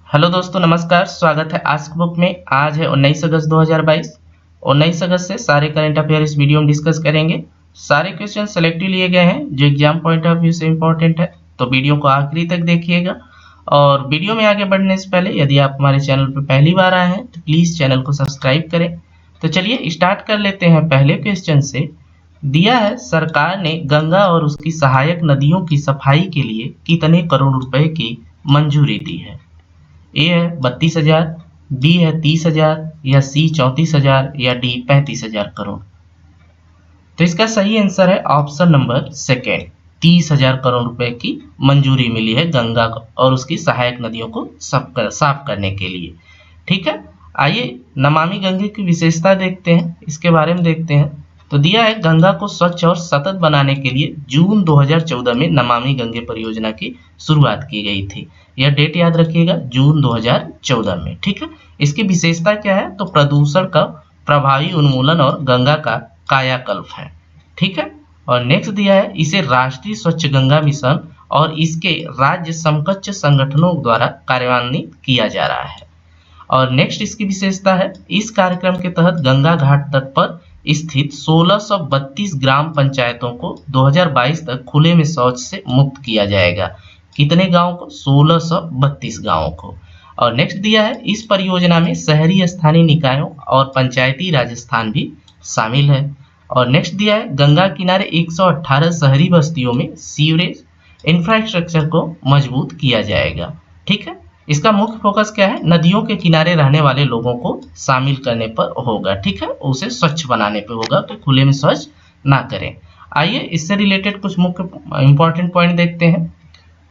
Hello दोस्तों, नमस्कार। स्वागत है आस्क बुक में। आज है 19 अगस्त 2022। 19 अगस्त से सारे करंट अफेयर इस वीडियो में डिस्कस करेंगे। सारे क्वेश्चन सेलेक्टिव लिए गए हैं जो एग्जाम पॉइंट ऑफ व्यू से इम्पोर्टेंट है, तो वीडियो को आखिरी तक देखिएगा। और वीडियो में आगे बढ़ने से पहले यदि आप हमारे चैनल पर पहली बार आए हैं तो प्लीज़ चैनल को सब्सक्राइब करें। तो चलिए स्टार्ट कर लेते हैं पहले क्वेश्चन से। दिया है, सरकार ने गंगा और उसकी सहायक नदियों की सफाई के लिए कितने करोड़ रुपए की मंजूरी दी है? ए है 32,000, बी है 30,000, या सी 34,000, या डी 35,000 करोड़। तो इसका सही आंसर है ऑप्शन नंबर सेकेंड। 30,000 करोड़ रुपए की मंजूरी मिली है गंगा को और उसकी सहायक नदियों को साफ करने के लिए। ठीक है, आइए नमामि गंगे की विशेषता देखते हैं, इसके बारे में देखते हैं। तो दिया है, गंगा को स्वच्छ और सतत बनाने के लिए जून 2014 में नमामि गंगे परियोजना की शुरुआत की गई थी। यह डेट याद रखिएगा, जून 2014 में। ठीक है, इसकी विशेषता क्या है? तो प्रदूषण का प्रभावी उन्मूलन और गंगा का कायाकल्प है। ठीक है, और नेक्स्ट दिया है, इसे राष्ट्रीय स्वच्छ गंगा मिशन और इसके राज्य समकक्ष संगठनों द्वारा कार्यान्वित किया जा रहा है। और नेक्स्ट इसकी विशेषता है, इस कार्यक्रम के तहत गंगा घाट तट पर स्थित 1632 ग्राम पंचायतों को 2022 तक खुले में शौच से मुक्त किया जाएगा। कितने गांव को? 1632 गांवों को। और नेक्स्ट दिया है, इस परियोजना में शहरी स्थानीय निकायों और पंचायती राजस्थान भी शामिल है। और नेक्स्ट दिया है, गंगा किनारे 118 शहरी बस्तियों में सीवरेज इंफ्रास्ट्रक्चर को मजबूत किया जाएगा। ठीक है, इसका मुख्य फोकस क्या है? नदियों के किनारे रहने वाले लोगों को शामिल करने पर होगा। ठीक है, उसे स्वच्छ बनाने पे होगा, तो खुले में शौच ना करें। आइए इससे रिलेटेड कुछ मुख्य इंपॉर्टेंट पॉइंट देखते हैं।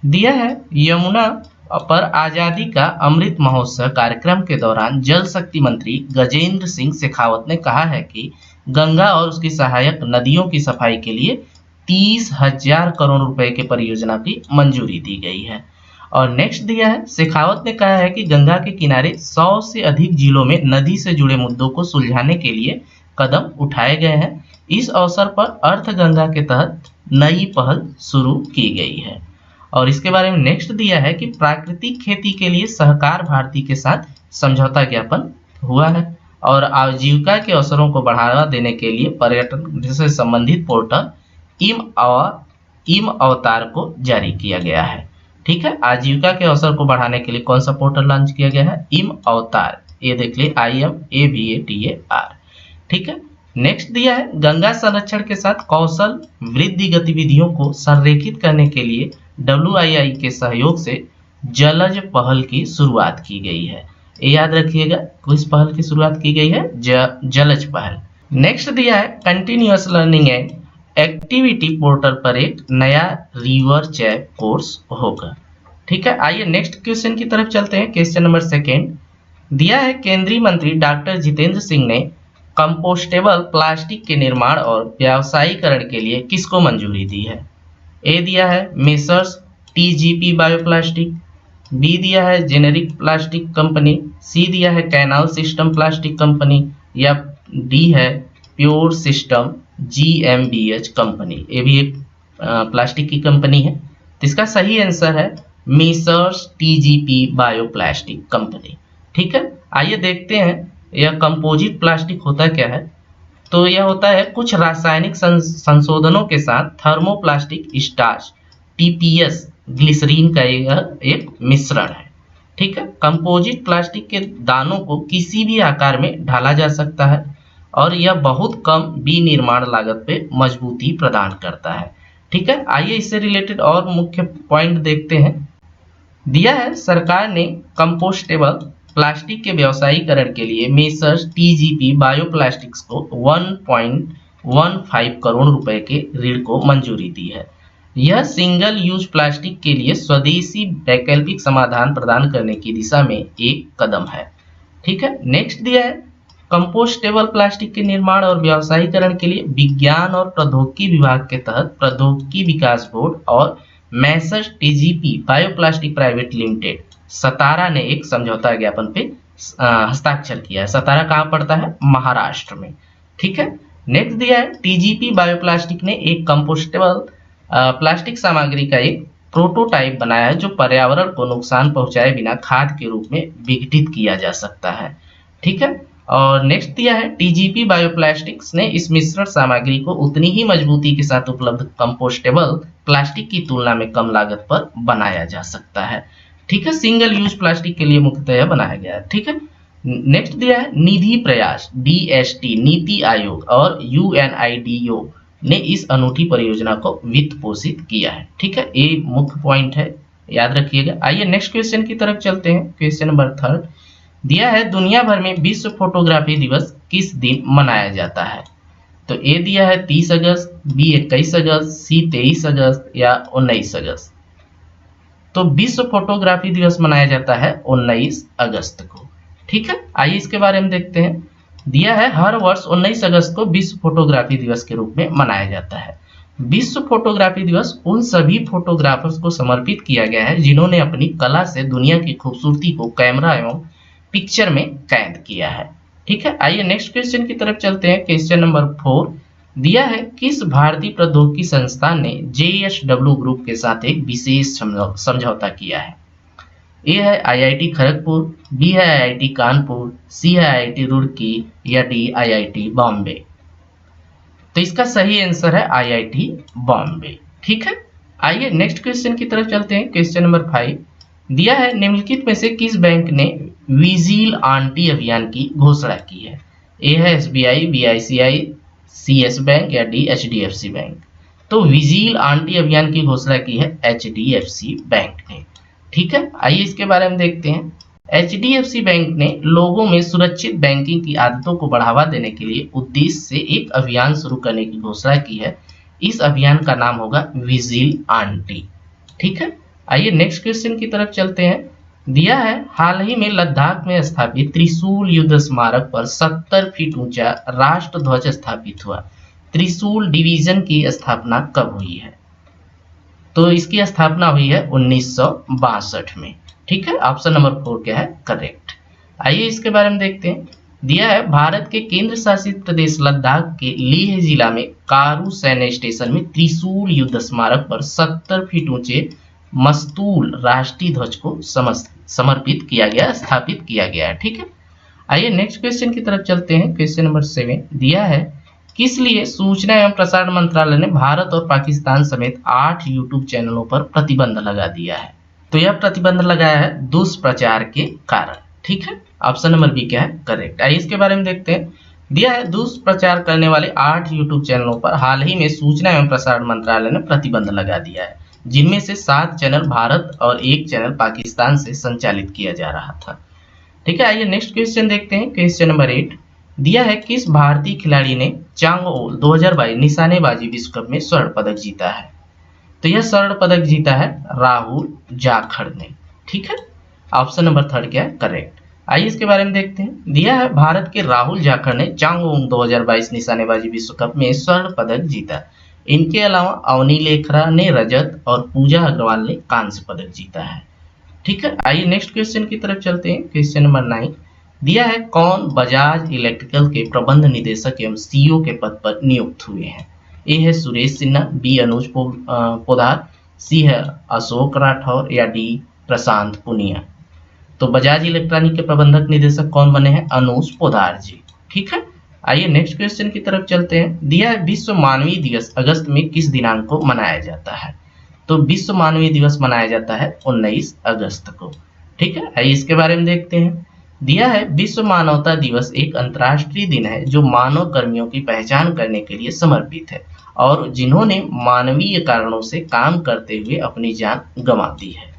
दिया है, यमुना पर आजादी का अमृत महोत्सव कार्यक्रम के दौरान जल शक्ति मंत्री गजेंद्र सिंह शेखावत ने कहा है कि गंगा और उसकी सहायक नदियों की सफाई के लिए 30,000 करोड़ रुपए के परियोजना की मंजूरी दी गई है। और नेक्स्ट दिया है, शेखावत ने कहा है कि गंगा के किनारे 100 से अधिक जिलों में नदी से जुड़े मुद्दों को सुलझाने के लिए कदम उठाए गए हैं। इस अवसर पर अर्थ गंगा के तहत नई पहल शुरू की गई है। और इसके बारे में नेक्स्ट दिया है कि प्राकृतिक खेती के लिए सहकार भारती के साथ समझौता ज्ञापन हुआ है। और आजीविका के अवसरों को बढ़ावा देने के लिए पर्यटन से संबंधित पोर्टल इम अवतार को जारी किया गया है। ठीक है, आजीविका के अवसर को बढ़ाने के लिए कौन सा पोर्टल लॉन्च किया गया है? इम अवतार। ये देख लिए, IMAVATAR। ठीक है, नेक्स्ट दिया है, गंगा संरक्षण के साथ कौशल वृद्धि गतिविधियों को संरेखित करने के लिए WII के सहयोग से जलज पहल की शुरुआत की गई है। ये याद रखिएगा, किस पहल की शुरुआत की गई है? जलज पहल। नेक्स्ट दिया है, continuous learning and activity portal पर एक नया रिवर चैप कोर्स होगा। ठीक है, आइए नेक्स्ट क्वेश्चन की तरफ चलते हैं। क्वेश्चन नंबर सेकेंड दिया है, केंद्रीय मंत्री डॉक्टर जितेंद्र सिंह ने कंपोस्टेबल प्लास्टिक के निर्माण और व्यावसायीकरण के लिए किसको मंजूरी दी है? ए दिया है मेसर्स TGP बायोप्लास्टिक, बी दिया है जेनेरिक प्लास्टिक कंपनी, सी दिया है कैनाल सिस्टम प्लास्टिक कंपनी, या डी है प्योर सिस्टम GmbH कंपनी। ये भी एक प्लास्टिक की कंपनी है। तो इसका सही आंसर है मेसर्स TGP बायोप्लास्टिक कंपनी। ठीक है, आइए देखते हैं यह कंपोजिट प्लास्टिक होता क्या है। तो यह होता है कुछ रासायनिक संशोधनों के साथ थर्मोप्लास्टिक स्टार्च TPS ग्लिसरीन का यह एक मिश्रण है। ठीक है, कंपोजिट प्लास्टिक के दानों को किसी भी आकार में ढाला जा सकता है और यह बहुत कम विनिर्माण लागत पे मजबूती प्रदान करता है। ठीक है, आइए इससे रिलेटेड और मुख्य पॉइंट देखते हैं। दिया है, सरकार ने कंपोस्टेबल प्लास्टिक के व्यवसायीकरण के लिए मेसर्स TGP बायोप्लास्टिक्स को 1.15 करोड़ रुपए के ऋण को मंजूरी दी है। यह सिंगल यूज प्लास्टिक के लिए स्वदेशी वैकल्पिक समाधान प्रदान करने की दिशा में एक कदम है। ठीक है, नेक्स्ट दिया है, कंपोस्टेबल प्लास्टिक के निर्माण और व्यवसायीकरण के लिए विज्ञान और प्रौद्योगिकी विभाग के तहत प्रौद्योगिकी विकास बोर्ड और Messrs TGP bioplastic private limited Satara ने एक समझौता ज्ञापन पे हस्ताक्षर किया है। सतारा कहाँ पड़ता है? महाराष्ट्र में। ठीक है, नेक्स्ट दिया है, TGP बायोप्लास्टिक ने एक कंपोस्टेबल प्लास्टिक सामग्री का एक प्रोटोटाइप बनाया है जो पर्यावरण को नुकसान पहुंचाए बिना खाद के रूप में विघटित किया जा सकता है। ठीक है, और नेक्स्ट दिया है टीजीपी बायोप्लास्टिक्स ने इस मिश्रण सामग्री को उतनी ही मजबूती के साथ उपलब्ध कंपोस्टेबल प्लास्टिक की तुलना में कम लागत पर बनाया जा सकता है। ठीक है, सिंगल यूज प्लास्टिक के लिए मुख्यतः बनाया गया है। ठीक है, नेक्स्ट दिया है निधि प्रयास डीएसटी, नीति आयोग और यूएनआईडीओ ने इस अनूठी परियोजना को वित्त पोषित किया है। ठीक है, ये मुख्य पॉइंट है, याद रखिएगा। आइए नेक्स्ट क्वेश्चन की तरफ चलते हैं। क्वेश्चन नंबर 3 दिया है दुनिया भर में विश्व फोटोग्राफी दिवस किस दिन मनाया जाता है। तो ए दिया है 30 अगस्त, बी 21 अगस्त, सी 23 अगस्त या 19 अगस्त। तो विश्व फोटोग्राफी दिवस मनाया जाता है 19 अगस्त को। ठीक है, आइए इसके बारे में देखते हैं। दिया है हर वर्ष 19 अगस्त को विश्व फोटोग्राफी दिवस के रूप में मनाया जाता है। विश्व फोटोग्राफी दिवस उन सभी फोटोग्राफर्स को समर्पित किया गया है जिन्होंने अपनी कला से दुनिया की खूबसूरती को कैमरा एवं पिक्चर में कैद किया है। ठीक है, आइए नेक्स्ट क्वेश्चन की तरफ चलते हैं। क्वेश्चन नंबर 4 दिया है किस भारतीय प्रौद्योगिकी संस्थान ने JSW ग्रुप के साथ एक विशेष समझौता किया है। ए है आईआईटी खड़गपुर, बी है आईआईटी कानपुर, सी है आईआईटी रुड़की या डी आईआईटी बॉम्बे। तो इसका सही आंसर है आईआईटी बॉम्बे। ठीक है, आइए नेक्स्ट क्वेश्चन की तरफ चलते हैं। क्वेश्चन नंबर 5 दिया है निम्नलिखित में से किस बैंक ने विजिल आंटी अभियान की घोषणा की है। ए है SBI, B ICICI, C yes bank या डी एचडीएफसी बैंक। तो विजिल आंटी अभियान की घोषणा की है एचडीएफसी बैंक ने। ठीक है, आइए इसके बारे में देखते हैं। एचडीएफसी बैंक ने लोगों में सुरक्षित बैंकिंग की आदतों को बढ़ावा देने के लिए उद्देश्य से एक अभियान शुरू करने की घोषणा की है। इस अभियान का नाम होगा विजिल आंटी। ठीक है, आइए नेक्स्ट क्वेश्चन की तरफ चलते हैं। दिया है हाल ही में लद्दाख में स्थापित त्रिशूल युद्ध स्मारक पर 70 फीट ऊंचा राष्ट्र ध्वज स्थापित हुआ। त्रिशूल डिवीजन की स्थापना कब हुई है। तो इसकी स्थापना हुई है 1962 में। ठीक है, ऑप्शन नंबर 4 क्या है करेक्ट। आइए इसके बारे में देखते हैं। दिया है भारत के केंद्र शासित प्रदेश लद्दाख के लेह जिला में कारु सैन्य स्टेशन में त्रिशूल युद्ध स्मारक पर 70 फीट ऊंचे मस्तूल राष्ट्रीय ध्वज को समर्पित किया गया, स्थापित किया गया है। ठीक है, आइए नेक्स्ट क्वेश्चन की तरफ चलते हैं। क्वेश्चन नंबर 7 दिया है किस लिए सूचना एवं प्रसारण मंत्रालय ने भारत और पाकिस्तान समेत 8 यूट्यूब चैनलों पर प्रतिबंध लगा दिया है। तो यह प्रतिबंध लगाया है दुष्प्रचार के कारण। ठीक है, ऑप्शन नंबर बी क्या है करेक्ट। आइए इसके बारे में देखते हैं। दिया है दुष्प्रचार करने वाले 8 यूट्यूब चैनलों पर हाल ही में सूचना एवं प्रसारण मंत्रालय ने प्रतिबंध लगा दिया है, जिनमें से 7 चैनल भारत और 1 चैनल पाकिस्तान से संचालित किया जा रहा था। ठीक है, आइए नेक्स्ट क्वेश्चन देखते हैं। क्वेश्चन नंबर 8 दिया है किस भारतीय खिलाड़ी ने चांगओल 2022 निशानेबाजी विश्व कप में स्वर्ण पदक जीता है। तो यह स्वर्ण पदक जीता है राहुल जाखड़ ने। ठीक है, ऑप्शन नंबर 3 क्या है करेक्ट। आइए इसके बारे में देखते हैं। दिया है भारत के राहुल जाखड़ ने चांगओल 2022 निशानेबाजी विश्व कप में स्वर्ण पदक जीता। इनके अलावा अवनी लेखरा ने रजत और पूजा अग्रवाल ने कांस्य पदक जीता है। ठीक है, आइए नेक्स्ट क्वेश्चन की तरफ चलते हैं। क्वेश्चन नंबर 9 दिया है कौन बजाज इलेक्ट्रिकल के प्रबंध निदेशक एवं सीईओ के पद पर नियुक्त हुए हैं। ए है सुरेश सिन्हा, बी अनुज पोदार, सी है अशोक राठौर या डी प्रशांत पुनिया। तो बजाज इलेक्ट्रॉनिक के प्रबंधक निदेशक कौन बने हैं अनुज पोदार जी। ठीक है, आइए नेक्स्ट क्वेश्चन की तरफ चलते हैं। दिया है विश्व मानवीय दिवस अगस्त में किस दिनांक को मनाया जाता है। तो विश्व मानवीय दिवस मनाया जाता है 19 अगस्त को। ठीक है, आइए इसके बारे में देखते हैं। दिया है विश्व मानवता दिवस एक अंतर्राष्ट्रीय दिन है जो मानव कर्मियों की पहचान करने के लिए समर्पित है और जिन्होंने मानवीय कारणों से काम करते हुए अपनी जान गंवा दी है।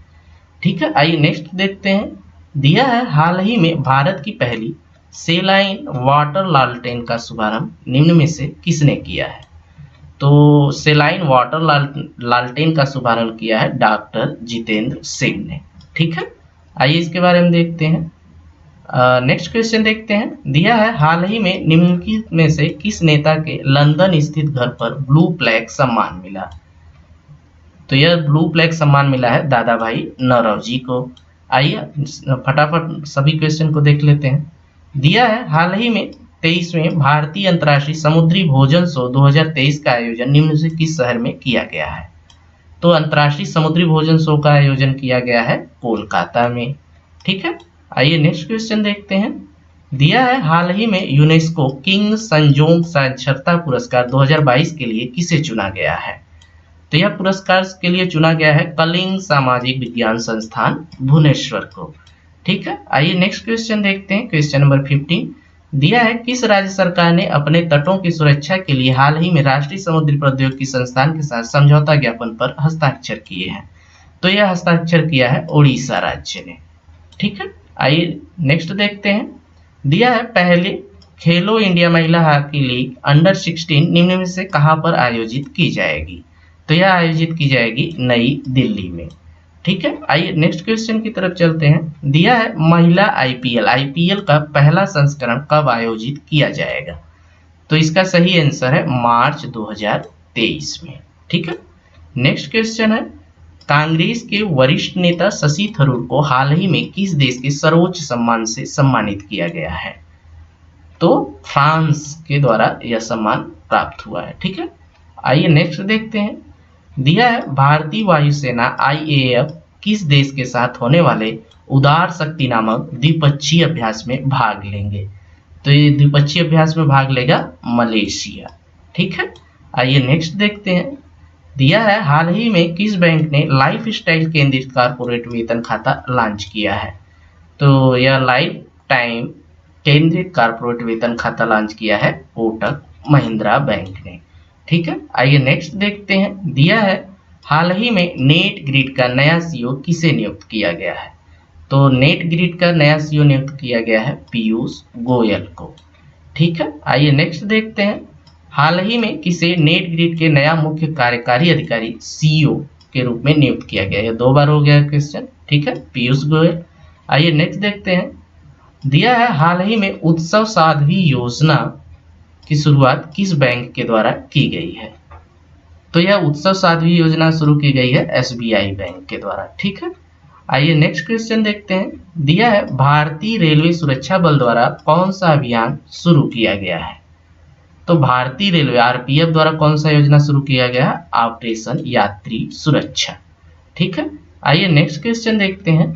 ठीक है, आइए नेक्स्ट देखते हैं। दिया है हाल ही में भारत की पहली सेलाइन वाटर लालटेन का शुभारंभ निम्न में से किसने किया है। तो सेलाइन वाटर लालटेन का शुभारंभ किया है डॉक्टर जितेंद्र सिंह ने। ठीक है, आइए इसके बारे में देखते हैं। नेक्स्ट क्वेश्चन देखते हैं। दिया है हाल ही में निम्नलिखित में से किस नेता के लंदन स्थित घर पर ब्लू प्लैग सम्मान मिला। तो यह ब्लू प्लैग सम्मान मिला है दादा भाई नौरोजी को। आइए फटाफट सभी क्वेश्चन को देख लेते हैं। दिया है हाल ही में 23वें भारतीय अंतर्राष्ट्रीय समुद्री भोजन शो 2023 का आयोजन निम्न से किस शहर में किया गया है। तो अंतर्राष्ट्रीय समुद्री भोजन शो का आयोजन किया गया है कोलकाता में। ठीक है, आइए नेक्स्ट क्वेश्चन देखते हैं। दिया है हाल ही में यूनेस्को किंग संजोग साक्षरता पुरस्कार 2022 के लिए किसे चुना गया है? तो यह पुरस्कार के लिए चुना गया है कलिंग सामाजिक विज्ञान संस्थान भुवनेश्वर को। ठीक है, आइए नेक्स्ट क्वेश्चन देखते हैं। क्वेश्चन नंबर 15 दिया है किस राज्य सरकार ने अपने तटों की सुरक्षा के लिए हाल ही में राष्ट्रीय समुद्री प्रौद्योगिकी संस्थान के साथ समझौता ज्ञापन पर हस्ताक्षर किए हैं? तो यह हस्ताक्षर किया है उड़ीसा राज्य ने। ठीक है, आइए नेक्स्ट देखते हैं। दिया है पहले खेलो इंडिया महिला हॉकी लीग अंडर 16 निम्न में से कहां पर आयोजित की जाएगी? तो यह आयोजित की जाएगी नई दिल्ली में। ठीक है, आइए नेक्स्ट क्वेश्चन की तरफ चलते हैं। दिया है महिला आईपीएल का पहला संस्करण कब आयोजित किया जाएगा? तो इसका सही आंसर है मार्च 2023 में। ठीक है, नेक्स्ट क्वेश्चन है कांग्रेस के वरिष्ठ नेता शशि थरूर को हाल ही में किस देश के सर्वोच्च सम्मान से सम्मानित किया गया है? तो फ्रांस के द्वारा यह सम्मान प्राप्त हुआ है। ठीक है, आइए नेक्स्ट देखते हैं। दिया है भारतीय वायुसेना आईएएफ किस देश के साथ होने वाले उदार शक्ति नामक द्विपक्षीय अभ्यास में भाग लेंगे? तो ये द्विपक्षीय अभ्यास में भाग लेगा मलेशिया। ठीक है, आइए नेक्स्ट देखते हैं। दिया है हाल ही में किस बैंक ने लाइफ स्टाइल केंद्रित कारपोरेट वेतन खाता लॉन्च किया है? तो यह लाइफ टाइम केंद्रित कारपोरेट वेतन खाता लॉन्च किया है कोटक महिंद्रा बैंक ने। ठीक है, आइए नेक्स्ट देखते हैं। दिया है हाल ही में नेट ग्रिड का नया सीईओ किसे नियुक्त किया गया है? तो नेट ग्रिड का नया सीईओ नियुक्त किया गया है पीयूष गोयल को। ठीक है, आइए नेक्स्ट देखते हैं। हाल ही में किसे नेट ग्रिड के नया मुख्य कार्यकारी अधिकारी सीईओ के रूप में नियुक्त किया गया है? 2 बार हो गया क्वेश्चन। ठीक है, पीयूष गोयल। आइए नेक्स्ट देखते हैं। दिया है हाल ही में उत्सव साध्वी योजना की शुरुआत किस बैंक के द्वारा की गई है? तो यह उत्सव साध्वी योजना शुरू की गई है एसबीआई बैंक के द्वारा। ठीक है, आइए नेक्स्ट क्वेश्चन देखते हैं। दिया है भारतीय रेलवे सुरक्षा बल द्वारा कौन सा अभियान शुरू किया गया है? तो भारतीय रेलवे आरपीएफ द्वारा कौन सा योजना शुरू किया गया है? ऑपरेशन यात्री सुरक्षा। ठीक है, आइए नेक्स्ट क्वेश्चन देखते हैं।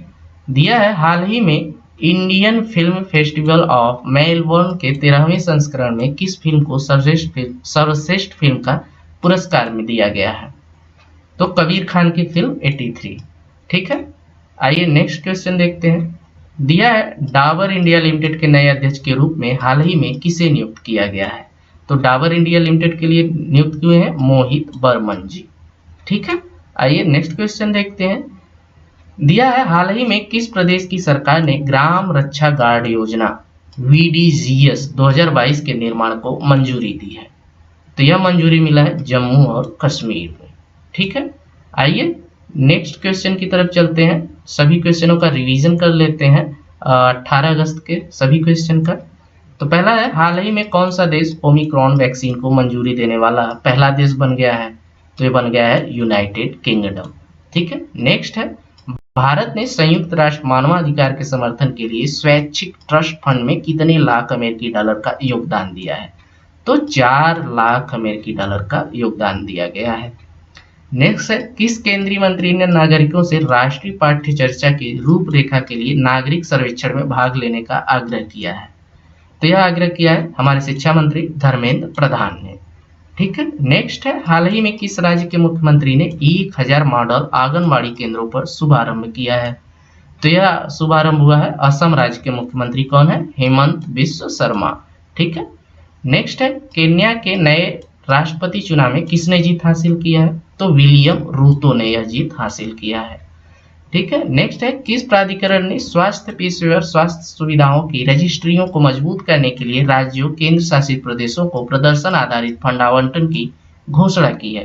दिया है हाल ही में Indian film festival of Melbourne के 13वें संस्करण में किस फिल्म को सर्वश्रेष्ठ फिल्म का पुरस्कार में दिया गया है? तो कबीर खान की फिल्म 83। ठीक है, आइए नेक्स्ट क्वेश्चन देखते हैं। दिया है डाबर इंडिया लिमिटेड के नए अध्यक्ष के रूप में हाल ही में किसे नियुक्त किया गया है? तो डाबर इंडिया लिमिटेड के लिए नियुक्त हुए हैं मोहित बर्मन जी। ठीक है, आइए नेक्स्ट क्वेश्चन देखते हैं। दिया है हाल ही में किस प्रदेश की सरकार ने ग्राम रक्षा गार्ड योजना VDGS 2022 के निर्माण को मंजूरी दी है? तो यह मंजूरी मिला है जम्मू और कश्मीर में। ठीक है, आइए नेक्स्ट क्वेश्चन की तरफ चलते हैं। सभी क्वेश्चनों का रिवीजन कर लेते हैं 18 अगस्त के सभी क्वेश्चन का। तो पहला है हाल ही में कौन सा देश ओमिक्रॉन वैक्सीन को मंजूरी देने वाला पहला देश बन गया है? तो ये बन गया है यूनाइटेड किंगडम। ठीक है, नेक्स्ट है भारत ने संयुक्त राष्ट्र मानवाधिकार के समर्थन के लिए स्वैच्छिक ट्रस्ट फंड में कितने लाख अमेरिकी डॉलर का योगदान दिया है? तो 4 लाख अमेरिकी डॉलर का योगदान दिया गया है। नेक्स्ट है किस केंद्रीय मंत्री ने नागरिकों से राष्ट्रीय पाठ्य चर्चा की रूपरेखा के लिए नागरिक सर्वेक्षण में भाग लेने का आग्रह किया है? तो यह आग्रह किया है हमारे शिक्षा मंत्री धर्मेंद्र प्रधान ने। ठीक है, नेक्स्ट है हाल ही में किस राज्य के मुख्यमंत्री ने 1000 मॉडल आंगनबाड़ी केंद्रों पर शुभारंभ किया है? तो यह शुभारंभ हुआ है असम राज्य के मुख्यमंत्री कौन है? हेमंत बिस्व शर्मा। ठीक है, नेक्स्ट है केन्या के नए राष्ट्रपति चुनाव में किसने जीत हासिल किया है? तो विलियम रूतो ने यह जीत हासिल किया है। ठीक है, नेक्स्ट है किस प्राधिकरण ने स्वास्थ्य पेशेवर स्वास्थ्य सुविधाओं की रजिस्ट्रियों को मजबूत करने के लिए राज्यों केंद्र शासित प्रदेशों को प्रदर्शन आधारित फंड आवंटन की घोषणा की है?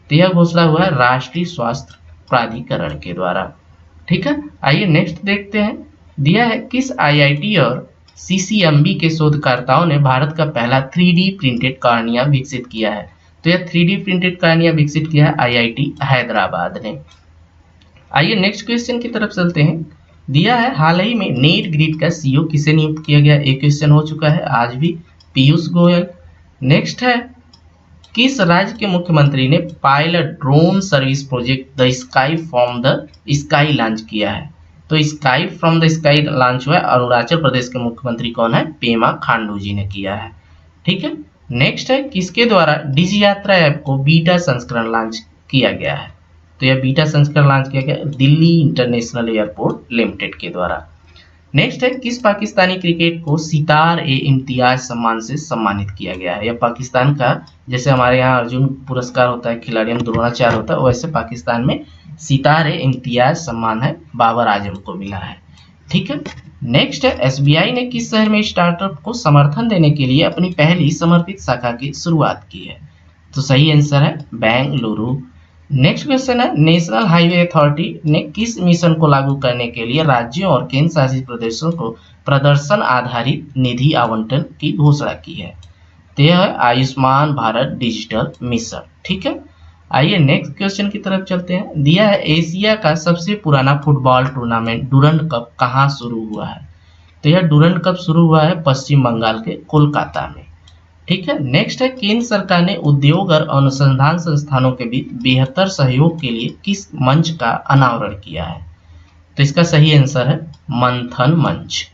तो यह घोषणा हुआ है राष्ट्रीय स्वास्थ्य प्राधिकरण के द्वारा। ठीक है, आइए नेक्स्ट देखते हैं। दिया है किस आईआईटी और सीसीएमबी के शोधकर्ताओं ने भारत का पहला 3D प्रिंटेड कार्निया विकसित किया है? तो यह 3D प्रिंटेड कार्निया विकसित किया है आईआईटी हैदराबाद ने। आइए नेक्स्ट क्वेश्चन की तरफ चलते हैं। दिया है हाल ही में नेट ग्रिड का सीईओ किसे नियुक्त किया गया? एक क्वेश्चन हो चुका है आज भी, पीयूष गोयल। नेक्स्ट है किस राज्य के मुख्यमंत्री ने pilot drone service project the sky from the sky launch किया है? तो sky from the sky launch हुआ है, अरुणाचल प्रदेश के मुख्यमंत्री कौन है? पेमा खांडू जी ने किया है। ठीक है, नेक्स्ट है किसके द्वारा डिजी यात्रा ऐप को बीटा संस्करण लॉन्च किया गया है? तो यह बीटा संस्करण लॉन्च किया गया दिल्ली इंटरनेशनल एयरपोर्ट लिमिटेड के द्वारा। नेक्स्ट है किस पाकिस्तानी क्रिकेट को सितार-ए-इम्तियाज सम्मान से सम्मानित किया गया है? यह पाकिस्तान का, जैसे हमारे यहाँ अर्जुन पुरस्कार होता है, खिलाड़ियों में द्रोणाचार्य होता है, वैसे पाकिस्तान में सितार-ए-इम्तियाज सम्मान है, बाबर आजम को मिला है। ठीक है, नेक्स्ट है एसबीआई ने किस शहर में स्टार्टअप को समर्थन देने के लिए अपनी पहली समर्पित शाखा की शुरुआत की है? तो सही आंसर है बेंगलुरु। नेक्स्ट क्वेश्चन है नेशनल हाईवे अथॉरिटी ने किस मिशन को लागू करने के लिए राज्यों और केंद्र शासित प्रदेशों को प्रदर्शन आधारित निधि आवंटन की घोषणा की है? तो यह है आयुष्मान भारत डिजिटल मिशन। ठीक है, आइए नेक्स्ट क्वेश्चन की तरफ चलते हैं। दिया है एशिया का सबसे पुराना फुटबॉल टूर्नामेंट डुरंड कप कहाँ शुरू हुआ है? तो यह डुरंड कप शुरू हुआ है पश्चिम बंगाल के कोलकाता में। ठीक है, नेक्स्ट है केंद्र सरकार ने उद्योग और अनुसंधान संस्थानों के बीच बेहतर सहयोग के लिए किस मंच का अनावरण किया है? तो इसका सही आंसर है मंथन मंच।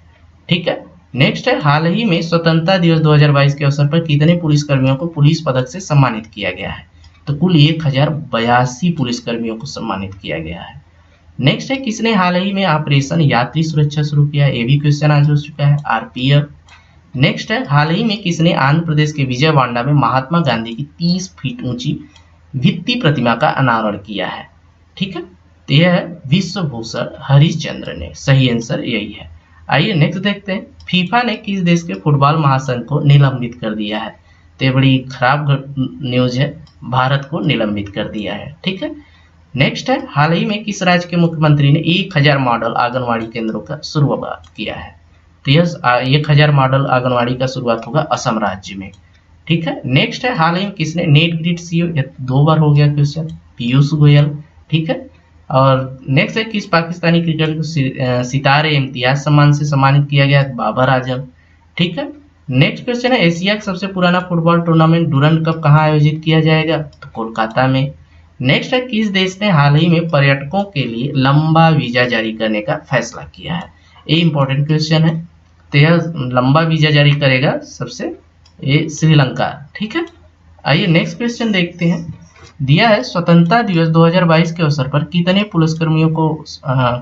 ठीक है, नेक्स्ट है हाल ही में स्वतंत्रता दिवस 2022 के अवसर पर कितने पुलिसकर्मियों को पुलिस पदक से सम्मानित किया गया है? तो कुल 1082 पुलिसकर्मियों को सम्मानित किया गया है। नेक्स्ट है किसने हाल ही में ऑपरेशन यात्री सुरक्षा शुरू किया है? ये भी क्वेश्चन आज हो चुका है, आरपीएफ। नेक्स्ट है हाल ही में किसने आंध्र प्रदेश के विजयवाड़ा में महात्मा गांधी की 30 फीट ऊंची भित्ति प्रतिमा का अनावरण किया है? ठीक है, तो यह है विश्वभूषण हरिश्चंद्र ने। सही आंसर यही है। आइए नेक्स्ट देखते हैं फीफा ने किस देश के फुटबॉल महासंघ को निलंबित कर दिया है? तो ये बड़ी खराब न्यूज है, भारत को निलंबित कर दिया है। ठीक है, नेक्स्ट है हाल ही में किस राज्य के मुख्यमंत्री ने 1000 मॉडल आंगनवाड़ी केंद्रों का शुरुआत किया है? तो यह 1000 मॉडल आंगनवाड़ी का शुरुआत होगा असम राज्य में। ठीक है, नेक्स्ट है हाल ही में किसने नेट ग्रिड सीईओ, 2 बार हो गया क्वेश्चन, पीयूष गोयल। ठीक है, और नेक्स्ट है किस पाकिस्तानी क्रिकेटर को सितार-ए-इम्तियाज सम्मान से सम्मानित किया गया? बाबर आजम। ठीक है, नेक्स्ट क्वेश्चन है एशिया का सबसे पुराना फुटबॉल टूर्नामेंट डुरंड कप कहाँ आयोजित किया जाएगा? तो कोलकाता में। नेक्स्ट है किस देश ने हाल ही में पर्यटकों के लिए लंबा वीजा जारी करने का फैसला किया है? ये इंपॉर्टेंट क्वेश्चन है। तो यह लंबा वीजा जारी करेगा सबसे ये श्रीलंका। ठीक है, आइए नेक्स्ट क्वेश्चन देखते हैं। दिया है स्वतंत्रता दिवस 2022 के अवसर पर कितने पुलिसकर्मियों को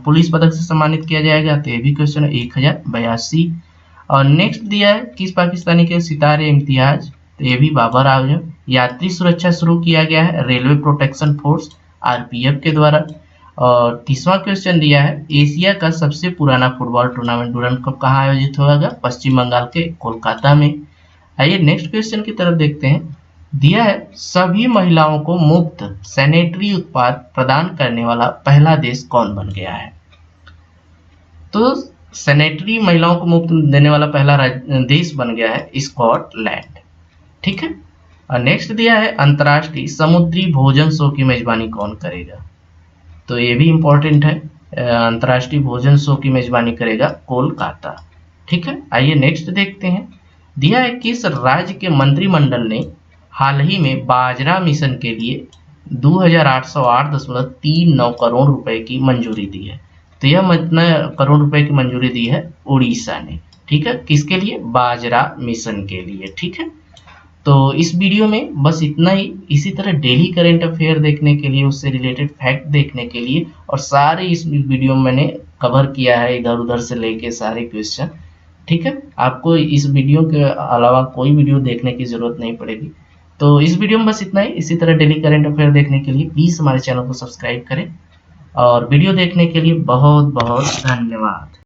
पुलिस पदक से सम्मानित किया जाएगा? तो ये भी क्वेश्चन है 1082। और नेक्स्ट दिया है किस पाकिस्तानी के सितार-ए-इम्तियाज? तो ये भी बाबर आजम। यात्री सुरक्षा शुरू किया गया है रेलवे प्रोटेक्शन फोर्स आरपीएफ के द्वारा। और तीसरा क्वेश्चन दिया है एशिया का सबसे पुराना फुटबॉल टूर्नामेंट डुरंड कप कहाँ आयोजित होगा? पश्चिम बंगाल के कोलकाता में। आइए नेक्स्ट क्वेश्चन की तरफ देखते हैं। दिया है सभी महिलाओं को मुफ्त सैनिटरी उत्पाद प्रदान करने वाला पहला देश कौन बन गया है? तो सैनिटरी महिलाओं को मुफ्त देने वाला पहला देश बन गया है स्कॉटलैंड। ठीक है, और नेक्स्ट दिया है अंतर्राष्ट्रीय समुद्री भोजन शो की मेजबानी कौन करेगा? तो ये भी इम्पोर्टेंट है, अंतर्राष्ट्रीय भोजन शो की मेजबानी करेगा कोलकाता। ठीक है, आइए नेक्स्ट देखते हैं। दिया है किस राज्य के मंत्रिमंडल ने हाल ही में बाजरा मिशन के लिए 2808.39 करोड़ रुपए की मंजूरी दी है? तो यह कितना करोड़ रुपए की मंजूरी दी है? उड़ीसा ने। ठीक है, किसके लिए? बाजरा मिशन के लिए। ठीक है, तो इस वीडियो में बस इतना ही। इसी तरह डेली करंट अफेयर देखने के लिए, उससे रिलेटेड फैक्ट देखने के लिए, और सारे इस वीडियो में मैंने कवर किया है इधर उधर से लेके सारे क्वेश्चन। ठीक है, आपको इस वीडियो के अलावा कोई वीडियो देखने की जरूरत नहीं पड़ेगी। तो इस वीडियो में बस इतना ही। इसी तरह डेली करंट अफेयर देखने के लिए प्लीज हमारे चैनल को सब्सक्राइब करें, और वीडियो देखने के लिए बहुत बहुत धन्यवाद।